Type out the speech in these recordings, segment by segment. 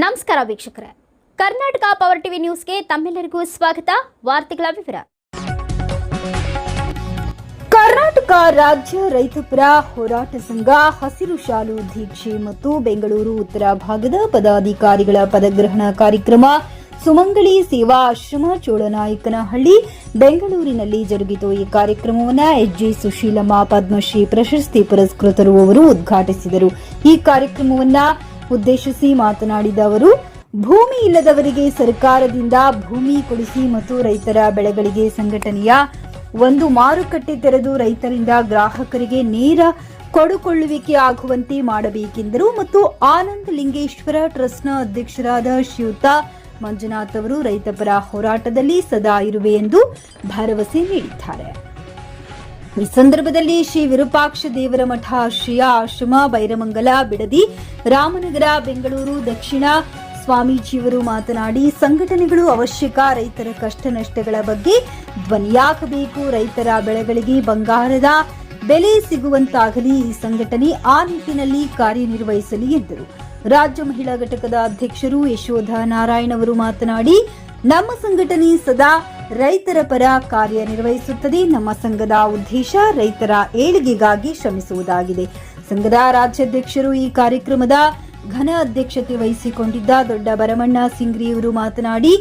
ನಮಸ್ಕಾರ ವೀಕ್ಷಕರೇ, Karnataka power TV ನ್ಯೂಸ್ಗೆ ತಮ್ಮೆಲ್ಲರಿಗೂ ಸ್ವಾಗತ. ವಾರ್ತೆಗಳ ವಿವರ. ಕರ್ನಾಟಕ ರಾಜ್ಯ ರೈತಪರ ಹೋರಾಟ ಸಂಘ ಹಸಿರು ಶಾಲು ದೀಕ್ಷೆ ಮತ್ತು ಬೆಂಗಳೂರು ಉತ್ತರ ಭಾಗದ ಪದಾಧಿಕಾರಿಗಳ ಪದಗ್ರಹಣ ಕಾರ್ಯಕ್ರಮ ಸುಮಂಗಲಿ ಸೇವಾ ಆಶ್ರಮ ಚೋಳನಾಯಕನಹಳ್ಳಿ ಬೆಂಗಳೂರಿನಲ್ಲಿ ಜರುಗಿತು. ಈ ಕಾರ್ಯಕ್ರಮವನ್ನು ಎಚ್.ಜಿ. ಸುಶೀಲಮ್ಮ ಪದ್ಮಶ್ರೀ ಪ್ರಶಸ್ತಿ ಪುರಸ್ಕೃತರು ಅವರು ಉದ್ಘಾಟಿಸಿದರು. ಈ ಕಾರ್ಯಕ್ರಮವನ್ನು ಉದ್ದೇಶಿಸಿ ಮಾತನಾಡಿದ ಅವರು, ಭೂಮಿ ಇಲ್ಲದವರಿಗೆ ಸರ್ಕಾರದಿಂದ ಭೂಮಿ ಕೊಡಿಸಿ ಮತ್ತು ರೈತರ ಬೆಳೆಗಳಿಗೆ ಸಂಘಟನೆಯ ಒಂದು ಮಾರುಕಟ್ಟೆ ತೆರೆದು ರೈತರಿಂದ ಗ್ರಾಹಕರಿಗೆ ನೇರ ಕೊಡುಕೊಳ್ಳುವಿಕೆ ಆಗುವಂತೆ ಮಾಡಬೇಕೆಂದರು. ಮತ್ತು ಆನಂದ್ ಲಿಂಗೇಶ್ವರ ಟ್ರಸ್ಟ್ನ ಅಧ್ಯಕ್ಷರಾದ ಶ್ರೀಯುತ ಮಂಜುನಾಥ್ ಅವರು ರೈತಪರ ಹೋರಾಟದಲ್ಲಿ ಸದಾ ಇರುವೆ ಎಂದು ಭರವಸೆ ನೀಡಿದ್ದಾರೆ. ಈ ಸಂದರ್ಭದಲ್ಲಿ ಶ್ರೀ ವಿರೂಪಾಕ್ಷ ದೇವರ ಮಠ ಶ್ರೀಯ ಆಶ್ರಮ ಬೈರಮಂಗಲ ಬಿಡದಿ ರಾಮನಗರ ಬೆಂಗಳೂರು ದಕ್ಷಿಣ ಸ್ವಾಮೀಜಿಯವರು ಮಾತನಾಡಿ, ಸಂಘಟನೆಗಳು ಅವಶ್ಯಕ. ರೈತರ ಕಷ್ಟ ನಷ್ಟಗಳ ಬಗ್ಗೆ ಧ್ವನಿಯಾಗಬೇಕು. ರೈತರ ಬೆಳೆಗಳಿಗೆ ಬಂಗಾರದ ಬೆಲೆ ಸಿಗುವಂತಾಗಲಿ. ಈ ಸಂಘಟನೆ ಆ ನಿಟ್ಟಿನಲ್ಲಿ ಕಾರ್ಯನಿರ್ವಹಿಸಲಿ ಎಂದರು. ರಾಜ್ಯ ಮಹಿಳಾ ಘಟಕದ ಅಧ್ಯಕ್ಷರು ಯಶೋಧ ನಾರಾಯಣ್ ಅವರು ಮಾತನಾಡಿ, ನಮ್ಮ ಸಂಘಟನೆ ಸದಾ ರೈತರ ಪರ ಕಾರ್ಯನಿರ್ವಹಿಸುತ್ತದೆ. ನಮ್ಮ ಸಂಘದ ಉದ್ದೇಶ ರೈತರ ಏಳಿಗೆಗಾಗಿ ಶ್ರಮಿಸುವುದಾಗಿದೆ. ಸಂಘದ ರಾಜ್ಯಾಧ್ಯಕ್ಷರು ಈ ಕಾರ್ಯಕ್ರಮದ ಘನ ಅಧ್ಯಕ್ಷತೆ ವಹಿಸಿಕೊಂಡಿದ್ದ ದೊಡ್ಡ ಭರಮಣ್ಣ ಸಿಂಗ್ರಿಯವರು ಮಾತನಾಡಿ,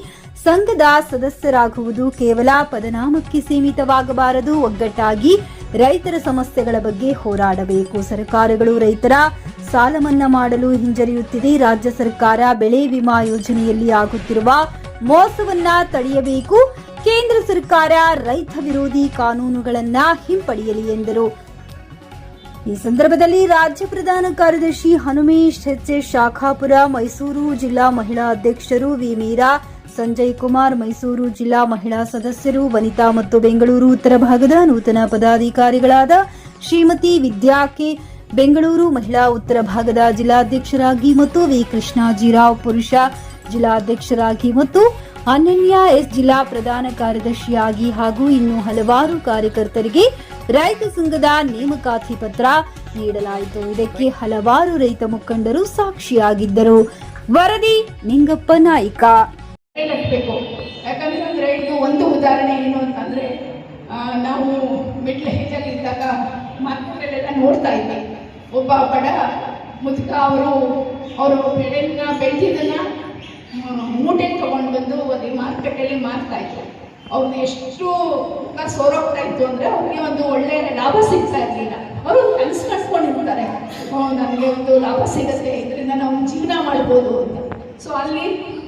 ಸಂಘದ ಸದಸ್ಯರಾಗುವುದು ಕೇವಲ ಪದನಾಮಕ್ಕೆ ಸೀಮಿತವಾಗಬಾರದು. ಒಗ್ಗಟ್ಟಾಗಿ ರೈತರ ಸಮಸ್ಯೆಗಳ ಬಗ್ಗೆ ಹೋರಾಡಬೇಕು. ಸರ್ಕಾರಗಳು ರೈತರ ಸಾಲ ಮನ್ನಾ ಮಾಡಲು ಹಿಂಜರಿಯುತ್ತಿದೆ. ರಾಜ್ಯ ಸರ್ಕಾರ ಬೆಳೆ ವಿಮಾ ಯೋಜನೆಯಲ್ಲಿ ಆಗುತ್ತಿರುವ ಮೋಸವನ್ನ ತಡೆಯಬೇಕು. ಕೇಂದ್ರ ಸರ್ಕಾರ ರೈತ ವಿರೋಧಿ ಕಾನೂನುಗಳನ್ನ ಹಿಂಪಡೆಯಲಿ ಎಂದರು. ಈ ಸಂದರ್ಭದಲ್ಲಿ ರಾಜ್ಯ ಪ್ರಧಾನ ಕಾರ್ಯದರ್ಶಿ ಹನುಮೇಶ್ ಎಚ್.ಎಸ್. ಶಾಖಾಪುರ, ಮೈಸೂರು ಜಿಲ್ಲಾ ಮಹಿಳಾ ಅಧ್ಯಕ್ಷರು ವಿ. ಮೀರಾ, ಸಂಜಯ್ ಕುಮಾರ್, ಮೈಸೂರು ಜಿಲ್ಲಾ ಮಹಿಳಾ ಸದಸ್ಯರು ವನಿತಾ ಮತ್ತು ಬೆಂಗಳೂರು ಉತ್ತರ ಭಾಗದ ನೂತನ ಪದಾಧಿಕಾರಿಗಳಾದ ಶ್ರೀಮತಿ ವಿದ್ಯಾ ಕೆ, ಬೆಂಗಳೂರು ಮಹಿಳಾ ಉತ್ತರ ಭಾಗದ ಜಿಲ್ಲಾಧ್ಯಕ್ಷರಾಗಿ ಮತ್ತು ವಿ. ಕೃಷ್ಣಾಜಿರಾವ್ ಪುರುಷ ಜಿಲ್ಲಾಧ್ಯಕ್ಷರಾಗಿ ಮತ್ತು ಅನನ್ಯ ಎಸ್ ಜಿಲ್ಲಾ ಪ್ರಧಾನ ಕಾರ್ಯದರ್ಶಿಯಾಗಿ ಹಾಗೂ ಇನ್ನೂ ಹಲವಾರು ಕಾರ್ಯಕರ್ತರಿಗೆ ರೈತ ಸಂಘದ ನೇಮಕಾತಿ ಪತ್ರ ನೀಡಲಾಯಿತು. ಇದಕ್ಕೆ ಹಲವಾರು ರೈತ ಮುಖಂಡರು ಸಾಕ್ಷಿಯಾಗಿದ್ದರು. ವರದಿ ನಿಂಗಪ್ಪ ನಾಯ್ಕ. ಯಾಕಂತಂದ್ರೆ ಇದು ಒಂದು ಉದಾಹರಣೆ ಏನು ಅಂತಂದ್ರೆ, ನಾವು ಮಿಡ್ಲ್ ಏಜಲ್ಲಿ ಇದ್ದಾಗ ಮಾರ್ಕೆಟಲ್ಲೆಲ್ಲ ನೋಡ್ತಾ ಇದ್ದೆ, ಒಬ್ಬ ಬಡ ಮುದುಕ ಅವರು ಬೆಳೆದಿದ್ದನ್ನ ಮೂಟೆಗೆ ತಗೊಂಡು ಬಂದು ಒಂದು ಮಾರ್ಕೆಟಲ್ಲಿ ಮಾರ್ತಾ ಇದ್ರು. ಅವ್ರದ್ದು ಎಷ್ಟು ಸೋರೋಗ್ತಾ ಇತ್ತು ಅಂದ್ರೆ ಅವ್ರಿಗೆ ಒಂದು ಒಳ್ಳೆ ಲಾಭ ಸಿಗ್ತಾ ಇರಲಿಲ್ಲ. ಅವರು ಕನಸು ಕಟ್ಕೊಂಡಿರ್ತಾರೆ, ನನಗೆ ಒಂದು ಲಾಭ ಸಿಗುತ್ತೆ, ಇದರಿಂದ ನಾವು ಜೀವನ ಮಾಡ್ಬೋದು ಅಂತ. ಸೊ ಅಲ್ಲಿ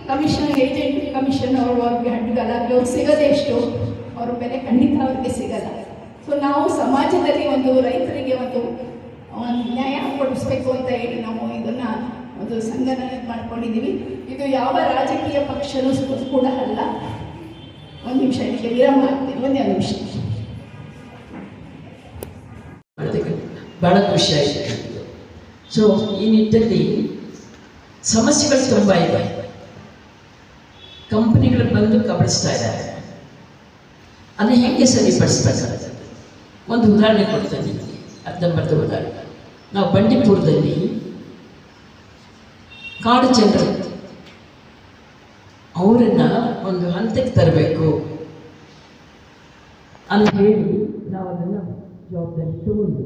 ಕಮಿಷನ್ ಏಜೆಂಟ್ ಕಮಿಷನ್ ಅವ್ರಿಗೆ ಹಡ್ಗಲ್ಲ, ಅವ್ರಿಗೆ ಸಿಗೋದೇ ಎಷ್ಟು, ಅವ್ರ ಬೆಲೆ ಖಂಡಿತ ಅವ್ರಿಗೆ ಸಿಗಲ್ಲ. ಸೊ ನಾವು ಸಮಾಜದಲ್ಲಿ ಒಂದು ರೈತರಿಗೆ ಒಂದು ನ್ಯಾಯ ಕೊಡಿಸ್ಬೇಕು ಅಂತ ಹೇಳಿ ನಾವು ಇದನ್ನ ಒಂದು ಸಂಘನ ಮಾಡ್ಕೊಂಡಿದ್ದೀವಿ. ಇದು ಯಾವ ರಾಜಕೀಯ ಪಕ್ಷನೂ ಕೂಡ ಅಲ್ಲ. ಒಂದು ನಿಮಿಷ ಇದಕ್ಕೆ ವಿರಾಮ ಆಗ್ತೀನಿ, ಒಂದೇ ನಿಮಿಷ. ಬಹಳ ಖುಷಿ ಆಯಿತು. ಸೊ ಈ ನಿಟ್ಟಿನಲ್ಲಿ ಸಮಸ್ಯೆಗಳು ತುಂಬ ಇದೆ. ಕಂಪನಿಗಳು ಬಂದು ಕಬಳಿಸ್ತಾ ಇದ್ದಾರೆ. ಅದನ್ನ ಹೇಗೆ ಸರಿಪಡಿಸ್ಬೇಕಾಗ್ತದೆ? ಒಂದು ಉದಾಹರಣೆ ಕೊಡ್ತಾ ಇದ್ದೀನಿ, ಅರ್ಧಂಬರ್ಧ ಉದಾಹರಣೆ. ನಾವು ಬಂಡೀಪುರದಲ್ಲಿ ಕಾಡು ಜನರು ಅವರನ್ನ ಒಂದು ಹಂತಕ್ಕೆ ತರಬೇಕು ಅಂತ ಹೇಳಿ ನಾವು ಅದನ್ನು ಜವಾಬ್ದಾರಿ ತಗೊಂಡು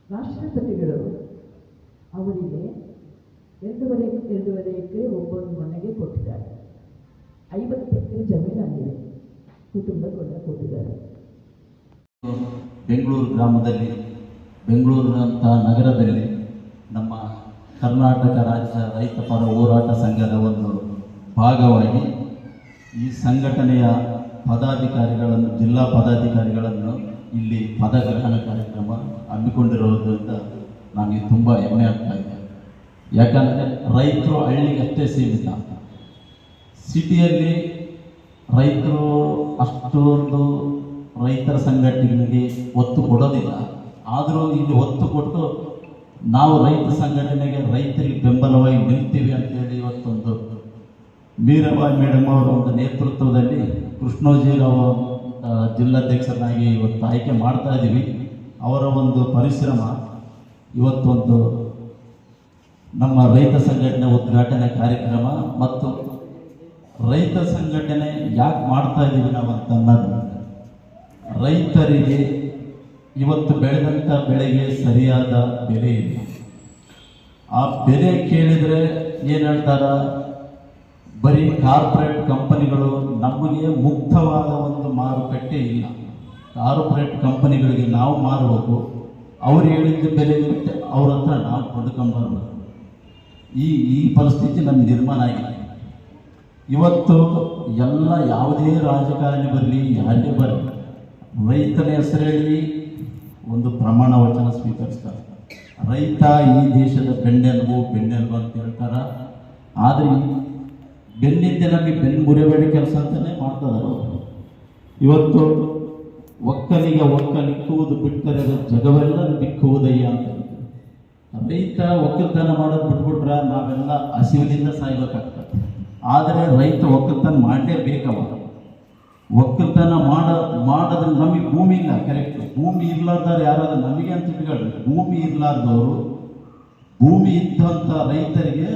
ರಾಷ್ಟ್ರಪತಿಗಳು ಅವರಿಗೆ 2.5 ಎಕರೆ ಒಬ್ಬೊಂದು ಮನೆಗೆ ಕೊಟ್ಟಿದ್ದಾರೆ. 50 ಎಕರೆ ಜಮೀನಾಗಿದೆ, ಕುಟುಂಬಕ್ಕೆಲ್ಲ ಕೊಟ್ಟಿದ್ದಾರೆ. ಬೆಂಗಳೂರು ಗ್ರಾಮದಲ್ಲಿ, ಬೆಂಗಳೂರಿನಂಥ ನಗರದಲ್ಲಿ ನಮ್ಮ ಕರ್ನಾಟಕ ರಾಜ್ಯ ರೈತ ಪರ ಹೋರಾಟ ಸಂಘದ ಒಂದು ಭಾಗವಾಗಿ ಈ ಸಂಘಟನೆಯ ಪದಾಧಿಕಾರಿಗಳನ್ನು, ಜಿಲ್ಲಾ ಪದಾಧಿಕಾರಿಗಳನ್ನು ಇಲ್ಲಿ ಪದಗ್ರಹಣ ಕಾರ್ಯಕ್ರಮ ಹಮ್ಮಿಕೊಂಡಿರೋದ್ರಿಂದ ನನಗೆ ತುಂಬ ಹೆಮ್ಮೆ ಆಗ್ತಾ ಇದೆ. ಯಾಕಂದರೆ ರೈತರು ಹಳ್ಳಿಗಷ್ಟೇ ಸೀಮಿತ. ಸಿಟಿಯಲ್ಲಿ ರೈತರು ಅಷ್ಟೊಂದು ರೈತರ ಸಂಘಟನೆಗೆ ಒತ್ತು ಕೊಡೋದಿಲ್ಲ. ಆದರೂ ಇಲ್ಲಿ ಒತ್ತು ಕೊಟ್ಟು ನಾವು ರೈತ ಸಂಘಟನೆಗೆ ರೈತರಿಗೆ ಬೆಂಬಲವಾಗಿ ನಿಲ್ತೀವಿ ಅಂತೇಳಿ ಇವತ್ತೊಂದು ಮೀರಾಬಾಯಿ ಮೇಡಮ್ ಅವರ ಒಂದು ನೇತೃತ್ವದಲ್ಲಿ ಕೃಷ್ಣೋಜಿರಾವ್ ಜಿಲ್ಲಾಧ್ಯಕ್ಷರನ್ನಾಗಿ ಇವತ್ತು ಆಯ್ಕೆ ಮಾಡ್ತಾ ಇದ್ದೀವಿ. ಅವರ ಒಂದು ಪರಿಶ್ರಮ ಇವತ್ತೊಂದು ನಮ್ಮ ರೈತ ಸಂಘಟನೆ ಉದ್ಘಾಟನೆ ಕಾರ್ಯಕ್ರಮ ಮತ್ತು ರೈತ ಸಂಘಟನೆ ಯಾಕೆ ಮಾಡ್ತಾ ಇದ್ದೀವಿ ನಾವು ಅಂತ ಅನ್ನೋದು, ರೈತರಿಗೆ ಇವತ್ತು ಬೆಳೆದಂಥ ಬೆಳೆಗೆ ಸರಿಯಾದ ಬೆಲೆ ಇಲ್ಲ. ಆ ಬೆಲೆ ಕೇಳಿದರೆ ಏನು ಹೇಳ್ತಾರ, ಬರೀ ಕಾರ್ಪೊರೇಟ್ ಕಂಪನಿಗಳು, ನಮಗೆ ಮುಕ್ತವಾದ ಒಂದು ಮಾರುಕಟ್ಟೆ ಇಲ್ಲ. ಕಾರ್ಪೊರೇಟ್ ಕಂಪನಿಗಳಿಗೆ ನಾವು ಮಾರಬೇಕು, ಅವ್ರು ಹೇಳಿದ್ದ ಬೆಲೆ ಇರುತ್ತೆ, ಅವ್ರ ಹತ್ರ ನಾವು ಕೊಂಡ್ಕೊಂಬರ್ಬೇಕು. ಈ ಪರಿಸ್ಥಿತಿ ನಮ್ಮ ನಿರ್ಮಾಣ ಆಗಿದೆ. ಇವತ್ತು ಎಲ್ಲ ಯಾವುದೇ ರಾಜಕಾರಣಿ ಬರಲಿ, ಯಾರೇ ಬರಲಿ, ರೈತನ ಹೆಸರು ಹೇಳಿ ಒಂದು ಪ್ರಮಾಣ ವಚನ ಸ್ವೀಕರಿಸ್ತಾರೆ. ರೈತ ಈ ದೇಶದ ಬೆನ್ನೆಲುಬು ಅಂತ ಹೇಳ್ತಾರ. ಆದರೆ ಬೆನ್ನಿದ್ದೆ ನಮಗೆ ಬೆನ್ನು ಮುರಿಬೇಡಿ ಕೆಲಸ ಅಂತಲೇ ಮಾಡ್ತಿದ್ದಾರೆ. ಇವತ್ತು ಒಕ್ಕಲಿಕ್ಕುವುದು ಬಿಟ್ಟರೆ ಜಗವೆಲ್ಲ ಬಿಕ್ಕುವುದಯ್ಯ ಅಂತ. ರೈತ ಒಕ್ಕಲ್ತನ ಮಾಡೋದು ಬಿಟ್ಬಿಟ್ರೆ ನಾವೆಲ್ಲ ಹಸಿವಿನಿಂದ ಸಾಯ್ಬೇಕಾಗ್ತದೆ. ಆದರೆ ರೈತ ಒಕ್ಕಲ್ತನ ಮಾಡಲೇಬೇಕವ. ಒಕ್ಕಲ್ತನ ಮಾಡಿದ್ರೆ ನಮಗೆ ಭೂಮಿ ಇಲ್ಲ, ಕರೆಕ್ಟ್. ಭೂಮಿ ಇರ್ಲಾರ್ದವ್ರು ಯಾರಾದ್ರೂ ನಮಗೆ ಅಂತ ಇಟ್ಕೊಳ್ರಿ. ಭೂಮಿ ಇರ್ಲಾರ್ದವರು, ಭೂಮಿ ಇದ್ದಂಥ ರೈತರಿಗೆ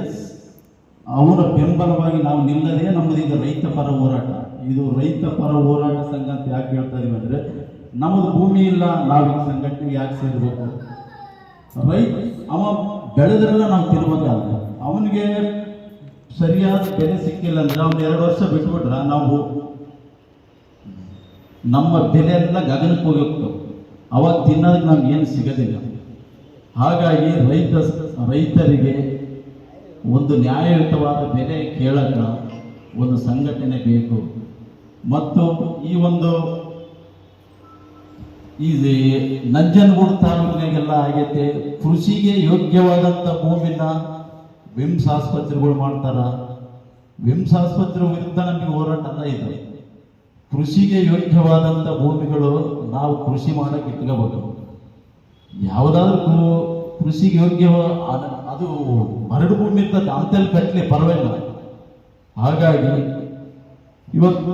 ಅವರ ಬೆಂಬಲವಾಗಿ ನಾವು ನಿಲ್ಲದೇ ನಮ್ಮದೀಗ ರೈತ ಪರ ಹೋರಾಟ. ಇದು ರೈತ ಪರ ಹೋರಾಟ ಸಂಘ ಅಂತ ಯಾಕೆ ಹೇಳ್ತಾ ಇದೀವಿ ಅಂದರೆ, ನಮ್ಮದು ಭೂಮಿ ಇಲ್ಲ, ನಾವೀಗ ಸಂಘಟನೆಗೆ ಯಾಕೆ ಸೇರಬೇಕು? ರೈತ ಅವ ಬೆಳೆದ್ರೆಲ್ಲ ನಾವು ತಿನ್ಬೇಕಾಗ, ಅವನಿಗೆ ಸರಿಯಾದ ಬೆಲೆ ಸಿಕ್ಕಿಲ್ಲ ಅಂದರೆ ಅವ್ನು 2 ವರ್ಷ ಬಿಟ್ಬಿಟ್ರೆ ನಾವು ನಮ್ಮ ಬೆಲೆ ಎಲ್ಲ ಗಗನಕ್ಕೆ ಹೋಗ್ತವೆ. ಅವಾಗ ತಿನ್ನೋದಕ್ಕೆ ನಮ್ಗೆ ಏನು ಸಿಗೋದಿಲ್ಲ. ಹಾಗಾಗಿ ರೈತರಿಗೆ ಒಂದು ನ್ಯಾಯಯುತವಾದ ಬೆಲೆ ಕೇಳಕ ಒಂದು ಸಂಘಟನೆ ಬೇಕು. ಮತ್ತು ಈ ನಂಜನಗೂಡು ತಾಲೂಕಿನಾಗೆಲ್ಲ ಆಗೈತೆ, ಕೃಷಿಗೆ ಯೋಗ್ಯವಾದಂಥ ಭೂಮಿನ ವಿಮ್ಸ್ ಆಸ್ಪತ್ರೆಗಳು ಮಾಡ್ತಾರ. ವಿಮ್ಸ್ ಆಸ್ಪತ್ರೆ ವಿರುದ್ಧ ನಮಗೆ ಹೋರಾಟ ಅಲ್ಲ ಇದು. ಕೃಷಿಗೆ ಯೋಗ್ಯವಾದಂಥ ಭೂಮಿಗಳು ನಾವು ಕೃಷಿ ಮಾಡಕ್ಕೆ ಇಟ್ಕೋಬೇಕು. ಯಾವುದಾದ್ರೂ ಕೃಷಿಗೆ ಯೋಗ್ಯ ಅದು ಮರಳು ಭೂಮಿ ಇರ್ತದೆ, ಅಂತಲ್ಲಿ ಕಟ್ಟಲಿ ಪರವಾಗಿಲ್ಲ. ಹಾಗಾಗಿ ಇವತ್ತು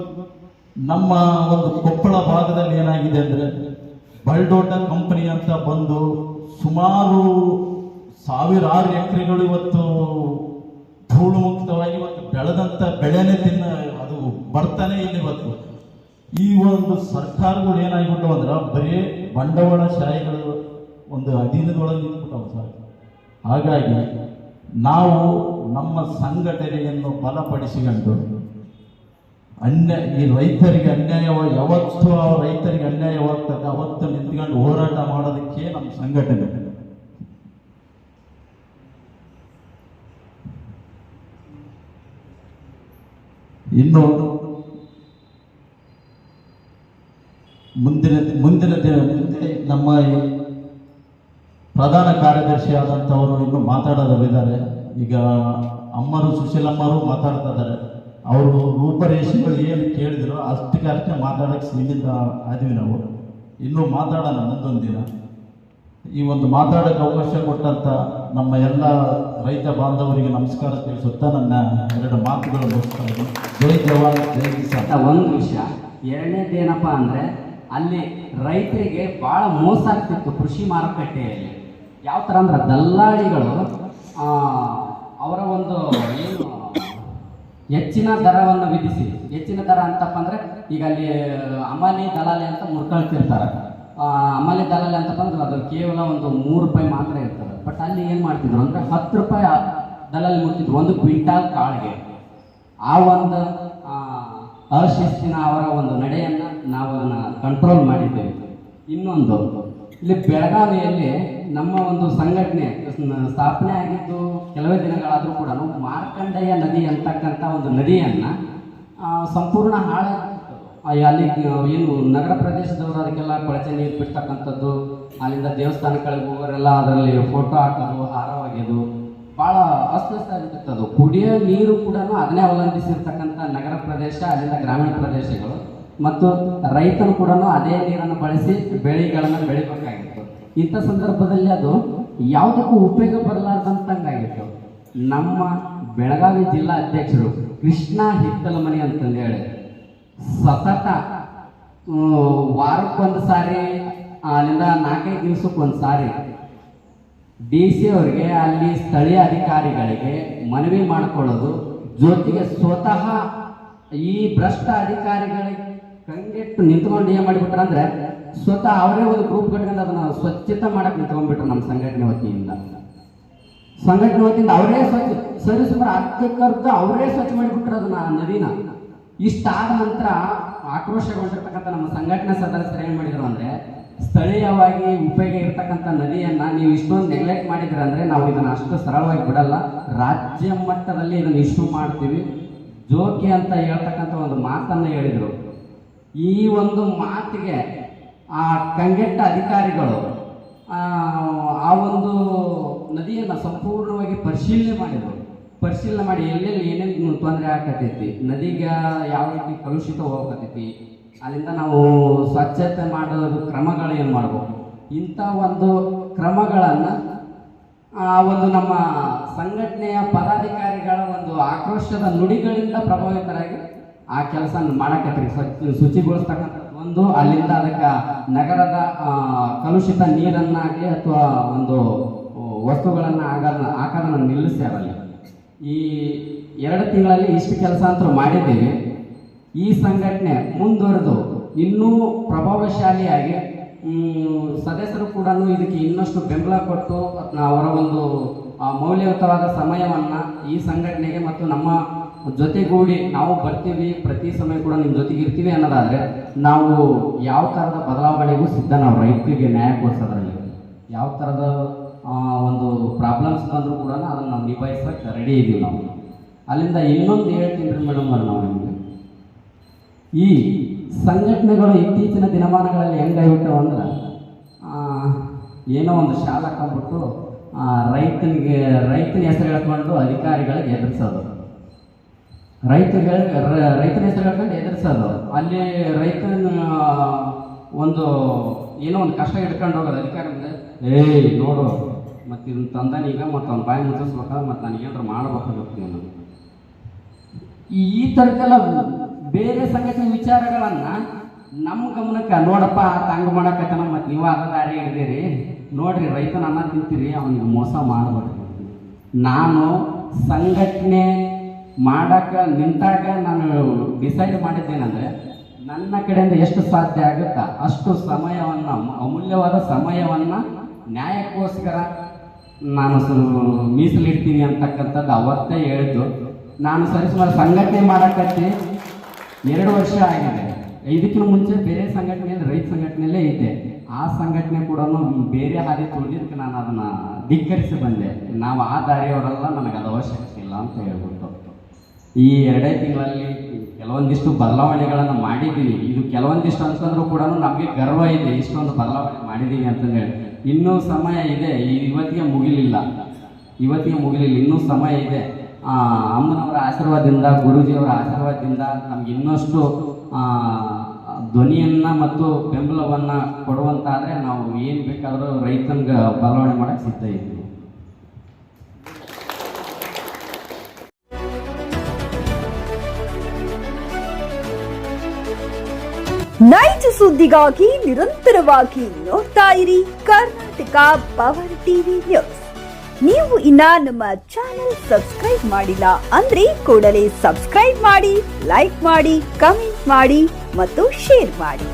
ನಮ್ಮ ಒಂದು ಕೊಪ್ಪಳ ಭಾಗದಲ್ಲಿ ಏನಾಗಿದೆ ಅಂದರೆ, ಬಲ್ಡೋಟ ಕಂಪನಿ ಅಂತ ಬಂದು ಸುಮಾರು 1000 ಎಕರೆಗಳು ಇವತ್ತು ಧೂಳು ಮುಕ್ತವಾಗಿ ಇವತ್ತು ಬೆಳೆದಂಥ ಬೆಳೆನೇ ಅದು ಬರ್ತಾನೆ ಇಲ್ಲ. ಇವತ್ತು ಈ ಒಂದು ಸರ್ಕಾರಗಳು ಏನಾಗಿಬಿಟ್ಟವು ಅಂದ್ರೆ, ಬರೀ ಬಂಡವಾಳ ಶಾಹಿಗಳು ಒಂದು ಅಧೀನದೊಳಗೆ ನಿಂತ್ಬಿಟ್ಟವು ಸರ್. ಹಾಗಾಗಿ ನಾವು ನಮ್ಮ ಸಂಘಟನೆಯನ್ನು ಬಲಪಡಿಸಿಕೊಂಡು ಈ ರೈತರಿಗೆ ಯಾವತ್ತು ರೈತರಿಗೆ ಅನ್ಯಾಯವಾಗ್ತದೆ ಅವತ್ತು ನಿಂತ್ಕೊಂಡು ಹೋರಾಟ ಮಾಡೋದಕ್ಕೆ ನಮ್ಮ ಸಂಘಟನೆ. ಇನ್ನು ಮುಂದಿನ ನಮ್ಮ ಪ್ರಧಾನ ಕಾರ್ಯದರ್ಶಿ ಆದಂಥವರು ಇನ್ನು ಮಾತಾಡೋರಿದ್ದಾರೆ. ಈಗ ಸುಶೀಲಮ್ಮರು ಮಾತಾಡ್ತಾ ಇದ್ದಾರೆ. ಅವರು ರೂಪರೇಷೆಗಳು ಏನು ಕೇಳಿದ್ರು ಅಷ್ಟೇ ಮಾತಾಡೋಕ್ಕೆ ಸೀಮಿತ ಆದ್ವಿ ನಾವು. ಇನ್ನೂ ಮಾತಾಡೋಣ ಮುಂದೊಂದು ದಿನ. ಈ ಒಂದು ಮಾತಾಡೋಕ್ಕೆ ಅವಕಾಶ ಕೊಟ್ಟಂತ ನಮ್ಮ ಎಲ್ಲ ರೈತ ಬಾಂಧವರಿಗೆ ನಮಸ್ಕಾರ ತಿಳಿಸುತ್ತಾ ನನ್ನ 2 ಮಾತುಗಳು ಮುಗಿಸ್ತಾ ಇದ್ದೀನಿ. ಜೈ ಜವಾನ್ ಜೈ ಕಿಸಾನ್. ಒಂದು ವಿಷಯ. ಎರಡನೇದೇನಪ್ಪ ಅಂದರೆ, ಅಲ್ಲಿ ರೈತರಿಗೆ ಭಾಳ ಮೋಸ ಆಗ್ತಿತ್ತು ಕೃಷಿ ಮಾರುಕಟ್ಟೆಯಲ್ಲಿ. ಯಾವ ಥರ ಅಂದ್ರೆ, ದಲ್ಲಾಳಿಗಳು ಅವರ ಒಂದು ಏನು ಹೆಚ್ಚಿನ ದರವನ್ನು ವಿಧಿಸಿ, ಹೆಚ್ಚಿನ ದರ ಅಂತಪ್ಪ ಅಂದರೆ, ಈಗ ಅಲ್ಲಿ ಅಮಾಲಿ ದಲಾಲಿ ಅಂತ ಮುರ್ಕೊಳ್ತಿರ್ತಾರೆ. ಅಮಾಲಿ ದಲಾಲಿ ಅಂತಪ್ಪ ಅಂದ್ರೆ ಅದು ಕೇವಲ ಒಂದು 3 ರೂಪಾಯಿ ಮಾತ್ರ ಇರ್ತದೆ. ಬಟ್ ಅಲ್ಲಿ ಏನು ಮಾಡ್ತಿದ್ರು ಅಂದರೆ 10 ರೂಪಾಯಿ ದಲಾಲಿ ಮುಟ್ತಿದ್ರು 1 ಕ್ವಿಂಟಾಲ್ ಕಾಳಿಗೆ. ಆ ಒಂದು ಅಶಿಸ್ತಿನ ಅವರ ಒಂದು ನಡೆಯನ್ನು ನಾವು ಅದನ್ನು ಕಂಟ್ರೋಲ್ ಮಾಡಿದ್ದೇವೆ. ಇನ್ನೊಂದು, ಇಲ್ಲಿ ಬೆಳಗಾವಿಯಲ್ಲಿ ನಮ್ಮ ಒಂದು ಸಂಘಟನೆ ಸ್ಥಾಪನೆ ಆಗಿದ್ದು ಕೆಲವೇ ದಿನಗಳಾದರೂ ಕೂಡ ಮಾರ್ಕಂಡೇಯ ನದಿ ಅಂತಕ್ಕಂಥ ಒಂದು ನದಿಯನ್ನು ಸಂಪೂರ್ಣ ಅಲ್ಲಿ ಏನು ನಗರ ಪ್ರದೇಶದವರು ಅದಕ್ಕೆಲ್ಲ ಕೊಳಚೆ ನೀರು ಬಿಡ್ತಕ್ಕಂಥದ್ದು, ಅಲ್ಲಿಂದ ದೇವಸ್ಥಾನಗಳಿಗೆ ಹೋಗೋರೆಲ್ಲ ಅದರಲ್ಲಿ ಫೋಟೋ ಹಾಕೋದು, ಹಾರವಾಗೋದು, ಭಾಳ ಅಸ್ತವ್ಯಸ್ತ ಆಗಿರ್ತದೆ. ಕುಡಿಯೋ ನೀರು ಕೂಡ ಅದನ್ನೇ ಅವಲಂಬಿಸಿರ್ತಕ್ಕಂಥ ನಗರ ಪ್ರದೇಶ, ಅಲ್ಲಿಂದ ಗ್ರಾಮೀಣ ಪ್ರದೇಶಗಳು. ಮತ್ತು ರೈತರು ಕೂಡ ಅದೇ ನೀರನ್ನು ಬಳಸಿ ಬೆಳೆಗಳನ್ನು ಬೆಳಿಬೇಕಾಗಿತ್ತು. ಇಂಥ ಸಂದರ್ಭದಲ್ಲಿ ಅದು ಯಾವುದಕ್ಕೂ ಉಪಯೋಗ ಬರಲಾರ್ದಂತಂಗಾಗಿತ್ತು. ನಮ್ಮ ಬೆಳಗಾವಿ ಜಿಲ್ಲಾ ಅಧ್ಯಕ್ಷರು ಕೃಷ್ಣ ಹಿತ್ತಲಮನಿ ಅಂತಂದೇಳಿ ಸತತ ವಾರಕ್ಕೊಂದು ಸಾರಿ, ಅಲ್ಲಿಂದ 4-5 ದಿವಸಕ್ಕೊಂದು ಸಾರಿ DC ಅವರಿಗೆ ಅಲ್ಲಿ ಸ್ಥಳೀಯ ಅಧಿಕಾರಿಗಳಿಗೆ ಮನವಿ ಮಾಡಿಕೊಳ್ಳೋದು, ಜೊತೆಗೆ ಸ್ವತಃ ಈ ಭ್ರಷ್ಟ ಅಧಿಕಾರಿಗಳಿಗೆ ಕಂಗೆಟ್ಟು ನಿಂತ್ಕೊಂಡು ಏನು ಮಾಡಿಬಿಟ್ರೆ ಅಂದ್ರೆ ಸ್ವತಃ ಅವರೇ ಒಂದು ಗ್ರೂಪ್ ಕಟ್ಕೊಂಡು ಅದನ್ನ ಸ್ವಚ್ಛತೆ ಮಾಡಕ್ಕೆ ನಿಂತ್ಕೊಂಡ್ಬಿಟ್ರು. ನಮ್ಮ ಸಂಘಟನೆ ವತಿಯಿಂದ ಅವರೇ ಸ್ವಚ್ಛ ಸರಿ ಸುಮಾರು ಅರ್ಧಕ್ಕರ್ಧ ಅವರೇ ಸ್ವಚ್ಛ ಮಾಡಿಬಿಟ್ರು ಅದನ್ನ ನದಿನ. ಇಷ್ಟಾದ ನಂತರ ಆಕ್ರೋಶಗೊಂಡಿರ್ತಕ್ಕಂಥ ನಮ್ಮ ಸಂಘಟನಾ ಸದಸ್ಯರು ಏನು ಮಾಡಿದ್ರು ಅಂದ್ರೆ, ಸ್ಥಳೀಯವಾಗಿ ಉಪಯೋಗ ಇರ್ತಕ್ಕಂಥ ನದಿಯನ್ನ ನೀವು ಇಷ್ಟೊಂದು ನೆಗ್ಲೆಕ್ಟ್ ಮಾಡಿದ್ರೆ ಅಂದ್ರೆ ನಾವು ಇದನ್ನ ಅಷ್ಟು ಸರಳವಾಗಿ ಬಿಡಲ್ಲ, ರಾಜ್ಯ ಮಟ್ಟದಲ್ಲಿ ಇದನ್ನ ಇಶ್ಯೂ ಮಾಡ್ತೀವಿ ಜೋಕಿ ಅಂತ ಹೇಳ್ತಕ್ಕಂಥ ಒಂದು ಮಾತನ್ನ ಹೇಳಿದ್ರು. ಈ ಒಂದು ಮಾತಿಗೆ ಆ ಕಂಗೆಟ್ಟ ಅಧಿಕಾರಿಗಳು ಆ ಒಂದು ನದಿಯನ್ನು ಸಂಪೂರ್ಣವಾಗಿ ಪರಿಶೀಲನೆ ಮಾಡಿ ಎಲ್ಲೆಲ್ಲಿ ಏನೇನು ತೊಂದರೆ ಆಗತೈತಿ, ನದಿಗೆ ಯಾವ ರೀತಿ ಕಲುಷಿತ ಹೋಗತೈತಿ, ಅಲ್ಲಿಂದ ನಾವು ಸ್ವಚ್ಛತೆ ಮಾಡೋದು ಕ್ರಮಗಳು ಏನು ಮಾಡ್ಬೋದು, ಇಂಥ ಒಂದು ಕ್ರಮಗಳನ್ನು ಒಂದು ನಮ್ಮ ಸಂಘಟನೆಯ ಪದಾಧಿಕಾರಿಗಳ ಒಂದು ಆಕ್ರೋಶದ ನುಡಿಗಳಿಂದ ಪ್ರಭಾವಿತರಾಗಿ ಆ ಕೆಲಸ ಮಾಡಕತ್ರಿ. ಶುಚಿಗೊಳಿಸ್ತಕ್ಕಂಥ ಒಂದು, ಅಲ್ಲಿಂದ ಅದಕ್ಕೆ ನಗರದ ಕಲುಷಿತ ನೀರನ್ನಾಗಲಿ ಅಥವಾ ಒಂದು ವಸ್ತುಗಳನ್ನು ಹಾಕೋದನ್ನು ನಿಲ್ಲಿಸ್ಯಾರಲ್ಲಿ. ಈ 2 ತಿಂಗಳಲ್ಲಿ ಇಷ್ಟು ಕೆಲಸ ಅಂತೂ ಮಾಡಿದ್ದೀವಿ. ಈ ಸಂಘಟನೆ ಮುಂದುವರೆದು ಇನ್ನೂ ಪ್ರಭಾವಶಾಲಿಯಾಗಿ ಸದಸ್ಯರು ಕೂಡ ಇದಕ್ಕೆ ಇನ್ನಷ್ಟು ಬೆಂಬಲ ಕೊಟ್ಟು ಅವರ ಒಂದು ಮೌಲ್ಯಯುತವಾದ ಸಮಯವನ್ನು ಈ ಸಂಘಟನೆಗೆ ಮತ್ತು ನಮ್ಮ ಜೊತೆಗೂಡಿ ನಾವು ಬರ್ತೀವಿ, ಪ್ರತಿ ಸಮಯ ಕೂಡ ನಿಮ್ಮ ಜೊತೆಗೆ ಇರ್ತೀವಿ ಅನ್ನೋದಾದರೆ ನಾವು ಯಾವ ಥರದ ಬದಲಾವಣೆಗೂ ಸಿದ್ಧ. ನಾವು ರೈತರಿಗೆ ನ್ಯಾಯ ಕೊಡಿಸೋದ್ರಲ್ಲಿ ಯಾವ ಥರದ ಒಂದು ಪ್ರಾಬ್ಲಮ್ಸ್ ಬಂದರೂ ಕೂಡ ಅದನ್ನು ನಾವು ನಿಭಾಯಿಸೋಕ್ಕೆ ರೆಡಿ ಇದ್ದೀವಿ ನಾವು. ಅಲ್ಲಿಂದ ಇನ್ನೊಂದು ಹೇಳ್ತೀನಿ ರೀ ಮೇಡಮ್ ಅವ್ರು, ನಾವು ನಿಮಗೆ ಈ ಸಂಘಟನೆಗಳು ಇತ್ತೀಚಿನ ದಿನಮಾನಗಳಲ್ಲಿ ಹೆಂಗಾಗ್ಬಿಟ್ಟವು ಅಂದ್ರೆ, ಏನೋ ಒಂದು ಶಾಲೆ ಹಾಕೊಂಡ್ಬಿಟ್ಟು ರೈತನ ಹೆಸರು ಹೇಳ್ಕೊಂಡು ಅಧಿಕಾರಿಗಳಿಗೆ ಎದುರಿಸೋದು, ರೈತನ ಹೆಸರು ಹೇಳ್ಕೊಂಡು ಎದುರಿಸೋದು, ಅಲ್ಲಿ ರೈತನ ಒಂದು ಏನೋ ಒಂದು ಕಷ್ಟ ಹಿಡ್ಕೊಂಡು ಹೋಗೋದು ಅಧಿಕಾರಿ ಮುಂದೆ, ನೋಡು ಮತ್ತು ಇದನ್ನ ತಂದನೀಗ ಮತ್ತು ಅವ್ನ ಬಾಯಿ ಮುಚ್ಚಿಸ್ಬೇಕಾದ್ರೆ ಮತ್ತು ನಾನು ಏನಾರು ಮಾಡಬೇಕಾಗುತ್ತೆ ನಾನು. ಈ ಥರಕ್ಕೆಲ್ಲ ಬೇರೆ ಸಂಘಟನೆ ವಿಚಾರಗಳನ್ನು ನಮ್ಮ ಗಮನಕ್ಕೆ, ನೋಡಪ್ಪ ಹಂಗೆ ಮಾಡಕತ್ತಾನ ಮತ್ತು ನೀವು ಅದ ದಾರಿ ಹಿಡಿದಿರಿ, ನೋಡ್ರಿ ರೈತನ ಅನ್ನ ತಿಂತೀರಿ, ಅವನಿಗೆ ಮೋಸ ಮಾಡಬೇಕು. ನಾನು ಸಂಘಟನೆ ಮಾಡಕ್ಕೆ ನಿಂತಾಗ ನಾನು ಡಿಸೈಡ್ ಮಾಡಿದ್ದೇನೆಂದರೆ, ನನ್ನ ಕಡೆಯಿಂದ ಎಷ್ಟು ಸಾಧ್ಯ ಆಗುತ್ತಾ ಅಷ್ಟು ಸಮಯವನ್ನು, ಅಮೂಲ್ಯವಾದ ಸಮಯವನ್ನು ನ್ಯಾಯಕ್ಕೋಸ್ಕರ ನಾನು ಮೀಸಲಿಡ್ತೀನಿ ಅಂತಕ್ಕಂಥದ್ದು ಅವತ್ತೇ ಹೇಳಿದ್ದು. ನಾನು ಸರಿಸುಮಾರು ಸಂಘಟನೆ ಮಾಡಕ್ಕಂತೆ 2 ವರ್ಷ ಆಗಿದೆ. ಇದಕ್ಕಿಂತ ಮುಂಚೆ ಬೇರೆ ಸಂಘಟನೆಯಲ್ಲಿ ರೈತ ಸಂಘಟನೆಯಲ್ಲೇ ಇದ್ದೆ. ಆ ಸಂಘಟನೆ ಕೂಡ ಬೇರೆ ಹಾದಿ ತುಳಿದಕ್ಕೆ ನಾನು ಅದನ್ನು ಧಿಕ್ಕರಿಸಿ ಬಂದೆ. ನಾವು ಆ ದಾರಿಯವರೆಲ್ಲ ನನಗೆ ಅದು ಅವಶ್ಯಕತೆ ಇಲ್ಲ ಅಂತ ಹೇಳ್ಬಿಟ್ಟು ಈ 2 ತಿಂಗಳಲ್ಲಿ ಕೆಲವೊಂದಿಷ್ಟು ಬದಲಾವಣೆಗಳನ್ನು ಮಾಡಿದ್ದೀವಿ. ಇದು ಕೆಲವೊಂದಿಷ್ಟು ಅಂತಂದ್ರೂ ಕೂಡ ನಮಗೆ ಗರ್ವ ಇದೆ, ಇಷ್ಟೊಂದು ಬದಲಾವಣೆ ಮಾಡಿದ್ದೀವಿ ಅಂತಂದೇಳಿ. ಇನ್ನೂ ಸಮಯ ಇದೆ, ಇವತ್ತಿಗೆ ಮುಗಿಲಿಲ್ಲ, ಇನ್ನೂ ಸಮಯ ಇದೆ. ಅಮ್ಮನವರ ಆಶೀರ್ವಾದದಿಂದ, ಗುರೂಜಿಯವರ ಆಶೀರ್ವಾದದಿಂದ ನಮ್ಗೆ ಇನ್ನಷ್ಟು ಧ್ವನಿಯನ್ನು ಮತ್ತು ಬೆಂಬಲವನ್ನು ಕೊಡುವಂತಾದರೆ ನಾವು ಏನು ಬೇಕಾದರೂ ರೈತನಿಗೆ ಬದಲಾವಣೆ ಮಾಡೋಕ್ಕೆ ಸಿದ್ಧ ಇದ್ದೀವಿ. ನೈಜ ಸುದ್ದಿಗಾಗಿ ನಿರಂತರವಾಗಿ ನೋಡ್ತಾ ಇರಿ ಕರ್ನಾಟಕ ಪವರ್ ಟಿವಿ ನ್ಯೂಸ್. ನೀವು ಇನ್ನ ನಮ್ಮ ಚಾನೆಲ್ ಸಬ್ಸ್ಕ್ರೈಬ್ ಮಾಡಿಲ್ಲ ಅಂದ್ರೆ ಕೂಡಲೇ ಸಬ್ಸ್ಕ್ರೈಬ್ ಮಾಡಿ, ಲೈಕ್ ಮಾಡಿ, ಕಮೆಂಟ್ ಮಾಡಿ ಮತ್ತು ಶೇರ್ ಮಾಡಿ.